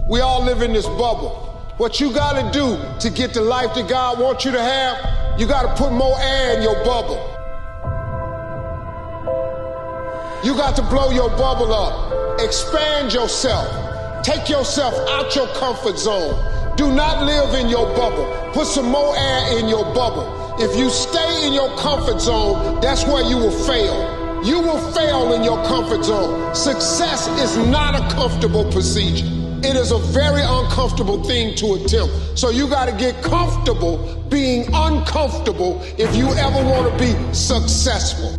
We all live in this bubble. What you gotta do to get the life that God wants you to have, you gotta put more air in your bubble. You got to blow your bubble up. Expand yourself. Take yourself out your comfort zone. Do not live in your bubble. Put some more air in your bubble. If you stay in your comfort zone, that's where you will fail. You will fail in your comfort zone. Success is not a comfortable procedure. It is a very uncomfortable thing to attempt. So you got to get comfortable being uncomfortable if you ever want to be successful.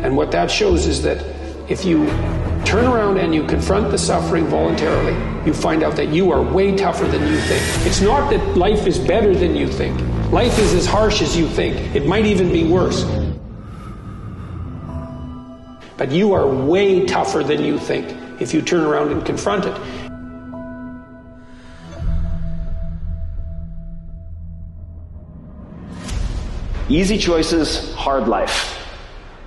And what that shows is that if you turn around and you confront the suffering voluntarily, you find out that you are way tougher than you think. It's not that life is better than you think. Life is as harsh as you think. It might even be worse. But you are way tougher than you think if you turn around and confront it. Easy choices, hard life.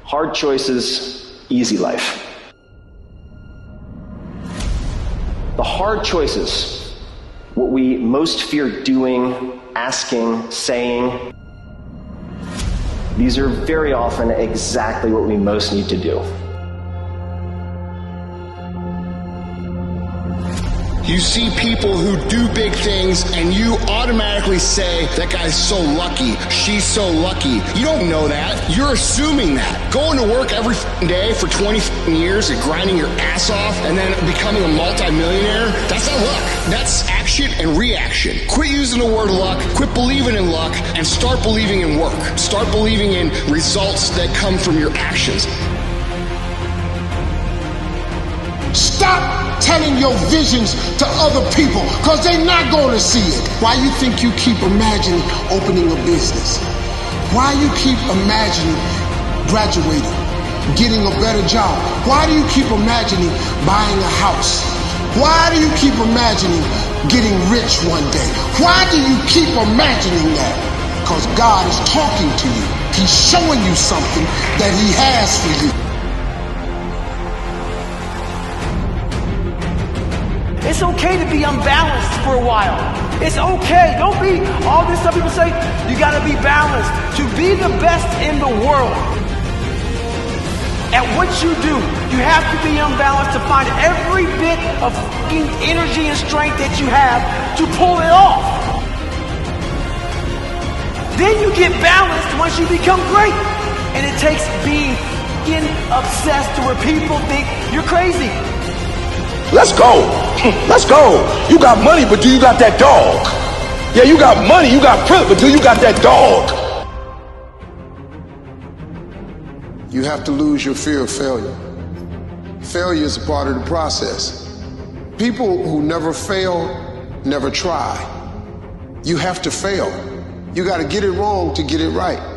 Hard choices, easy life. The hard choices, what we most fear doing, asking, saying, these are very often exactly what we most need to do. You see people who do big things and you automatically say, that guy's so lucky, she's so lucky. You don't know that. You're assuming that. Going to work every day for 20 years and grinding your ass off and then becoming a multimillionaire, that's not luck. That's action and reaction. Quit using the word luck, quit believing in luck, and start believing in work. Start believing in results that come from your actions. Stop telling your visions to other people because they're not going to see it. Why you think you keep imagining opening a business? Why you keep imagining graduating, getting a better job? Why do you keep imagining buying a house? Why do you keep imagining getting rich one day? Why do you keep imagining that? Because God is talking to you. He's showing you something that He has for you. It's okay to be unbalanced for a while. It's okay. Don't be all this stuff people say. You got to be balanced. To be the best in the world at what you do, you have to be unbalanced to find every bit of fucking energy and strength that you have to pull it off. Then you get balanced once you become great. And it takes being fucking obsessed to where people think you're crazy. Let's go. Let's go. You got money, but do you got that dog? Yeah, you got money, you got privilege, but do you got that dog? You have to lose your fear of failure. Failure is a part of the process. People who never fail, never try. You have to fail. You got to get it wrong to get it right.